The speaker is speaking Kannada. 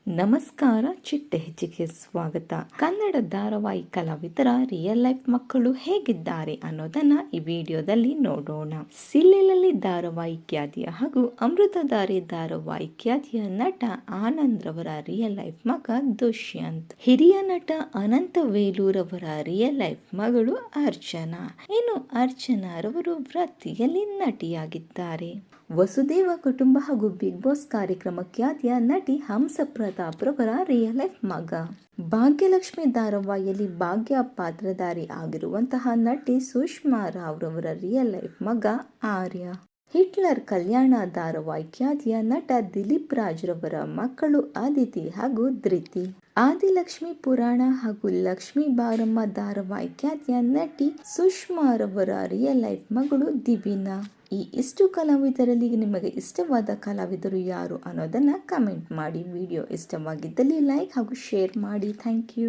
ನಮಸ್ಕಾರ, ಚಿಟ್ಟೆ ಹೆಚ್ಚಿಗೆ ಸ್ವಾಗತ. ಕನ್ನಡ ಧಾರಾವಾಹಿ ಕಲಾವಿದರ ರಿಯಲ್ ಲೈಫ್ ಮಕ್ಕಳು ಹೇಗಿದ್ದಾರೆ ಅನ್ನೋದನ್ನ ಈ ವಿಡಿಯೋದಲ್ಲಿ ನೋಡೋಣ. ಸಿಲ್ಲೆಲಲ್ಲಿ ಧಾರಾವಾಹಿ ಖ್ಯಾತಿಯ ಹಾಗೂ ಅಮೃತಧಾರೆ ಧಾರಾವಾಹಿ ಖ್ಯಾತಿಯ ನಟ ಆನಂದ್ ರವರ ರಿಯಲ್ ಲೈಫ್ ಮಗ ದುಷ್ಯಂತ್. ಹಿರಿಯ ನಟ ಅನಂತ ವೇಲೂರವರ ರಿಯಲ್ ಲೈಫ್ ಮಗಳು ಅರ್ಚನಾ. ಇನ್ನು ಅರ್ಚನಾ ರವರು ವೃತ್ತಿಯಲ್ಲಿ ನಟಿಯಾಗಿದ್ದಾರೆ. ವಸುದೇವ ಕುಟುಂಬ ಹಾಗೂ ಬಿಗ್ ಬಾಸ್ ಕಾರ್ಯಕ್ರಮ ಖ್ಯಾತಿಯ ನಟಿ ಹಂಸ ಪ್ರತಾಪ್ ರವರ ರಿಯಲ್ ಲೈಫ್ ಮಗ. ಭಾಗ್ಯಲಕ್ಷ್ಮಿ ಧಾರಾವಾಹಿಯಲ್ಲಿ ಭಾಗ್ಯ ಪಾತ್ರಧಾರಿ ಆಗಿರುವಂತಹ ನಟಿ ಸುಷ್ಮಾ ರಾವ್ ರವರ ರಿಯಲ್ ಲೈಫ್ ಮಗ ಆರ್ಯ. ಹಿಟ್ಲರ್ ಕಲ್ಯಾಣ ಧಾರಾವಾಹಿ ಖ್ಯಾತಿಯ ನಟ ದಿಲೀಪ್ ರಾಜ್ ರವರ ಮಕ್ಕಳು ಅದಿತಿ ಹಾಗೂ ಧೃತಿ. ಆದಿಲಕ್ಷ್ಮಿ ಪುರಾಣ ಹಾಗೂ ಲಕ್ಷ್ಮೀ ಬಾರಮ್ಮ ಧಾರಾವಾಹಿ ಖ್ಯಾತಿಯ ನಟಿ ಸುಷ್ಮಾ ರವರ ರಿಯಲ್ ಲೈಫ್ ಮಗಳು ದಿವಿನಾ. ಇಷ್ಟು ಕಲಾವಿದರಲ್ಲಿ ನಿಮಗೆ ಇಷ್ಟವಾದ ಕಲಾವಿದರು ಯಾರು ಅನ್ನೋದನ್ನ ಕಮೆಂಟ್ ಮಾಡಿ. ವಿಡಿಯೋ ಇಷ್ಟವಾಗಿದ್ದಲ್ಲಿ ಲೈಕ್ ಹಾಗೂ ಶೇರ್ ಮಾಡಿ. Thank you.